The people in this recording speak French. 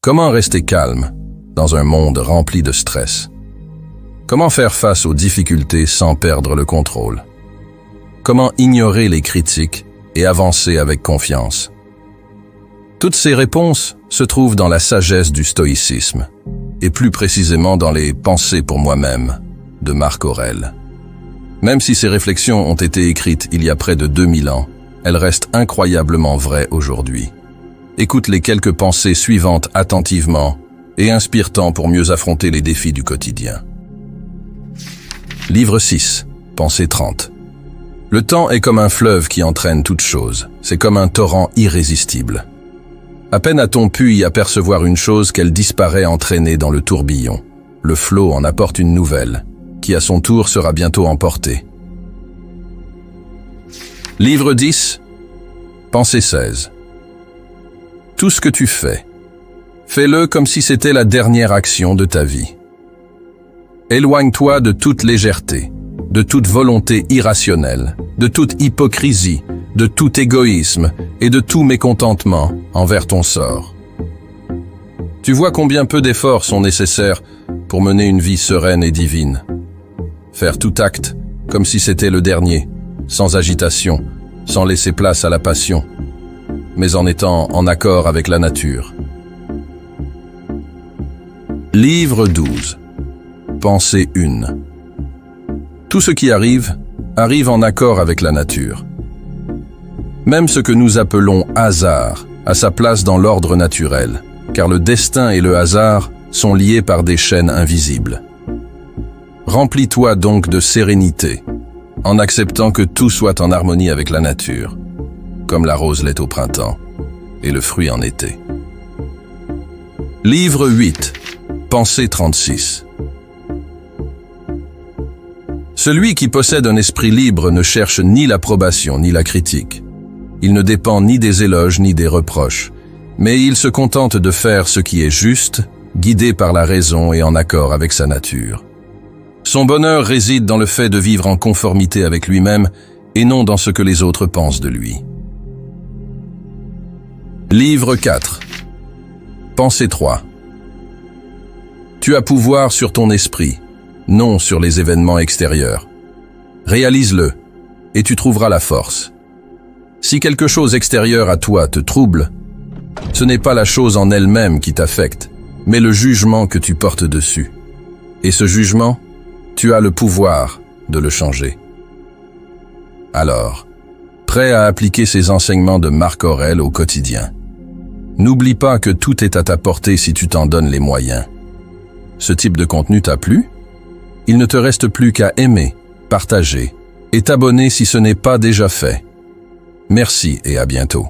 Comment rester calme dans un monde rempli de stress? Comment faire face aux difficultés sans perdre le contrôle? Comment ignorer les critiques et avancer avec confiance? Toutes ces réponses se trouvent dans la sagesse du stoïcisme, et plus précisément dans les Pensées pour moi-même de Marc Aurèle. Même si ces réflexions ont été écrites il y a près de 2000 ans, elles restent incroyablement vraies aujourd'hui. Écoute les quelques pensées suivantes attentivement et inspire-t'en pour mieux affronter les défis du quotidien. Livre 6, Pensée 30. Le temps est comme un fleuve qui entraîne toute chose. C'est comme un torrent irrésistible. À peine a-t-on pu y apercevoir une chose qu'elle disparaît entraînée dans le tourbillon. Le flot en apporte une nouvelle, qui à son tour sera bientôt emportée. Livre 10, Pensée 16. Tout ce que tu fais, fais-le comme si c'était la dernière action de ta vie. Éloigne-toi de toute légèreté, de toute volonté irrationnelle, de toute hypocrisie, de tout égoïsme et de tout mécontentement envers ton sort. Tu vois combien peu d'efforts sont nécessaires pour mener une vie sereine et divine. Faire tout acte comme si c'était le dernier, sans agitation, sans laisser place à la passion, mais en étant en accord avec la nature. Livre 12. Pensée 1. Tout ce qui arrive en accord avec la nature. Même ce que nous appelons hasard a sa place dans l'ordre naturel, car le destin et le hasard sont liés par des chaînes invisibles. Remplis-toi donc de sérénité, en acceptant que tout soit en harmonie avec la nature, comme la rose l'est au printemps et le fruit en été. Livre 8, Pensée 36. Celui qui possède un esprit libre ne cherche ni l'approbation ni la critique. Il ne dépend ni des éloges ni des reproches, mais il se contente de faire ce qui est juste, guidé par la raison et en accord avec sa nature. Son bonheur réside dans le fait de vivre en conformité avec lui-même et non dans ce que les autres pensent de lui. Livre 4. Pensée 3. Tu as pouvoir sur ton esprit, non sur les événements extérieurs. Réalise-le, et tu trouveras la force. Si quelque chose extérieur à toi te trouble, ce n'est pas la chose en elle-même qui t'affecte, mais le jugement que tu portes dessus. Et ce jugement, tu as le pouvoir de le changer. Alors, prêt à appliquer ces enseignements de Marc Aurèle au quotidien. N'oublie pas que tout est à ta portée si tu t'en donnes les moyens. Ce type de contenu t'a plu? Il ne te reste plus qu'à aimer, partager et t'abonner si ce n'est pas déjà fait. Merci et à bientôt.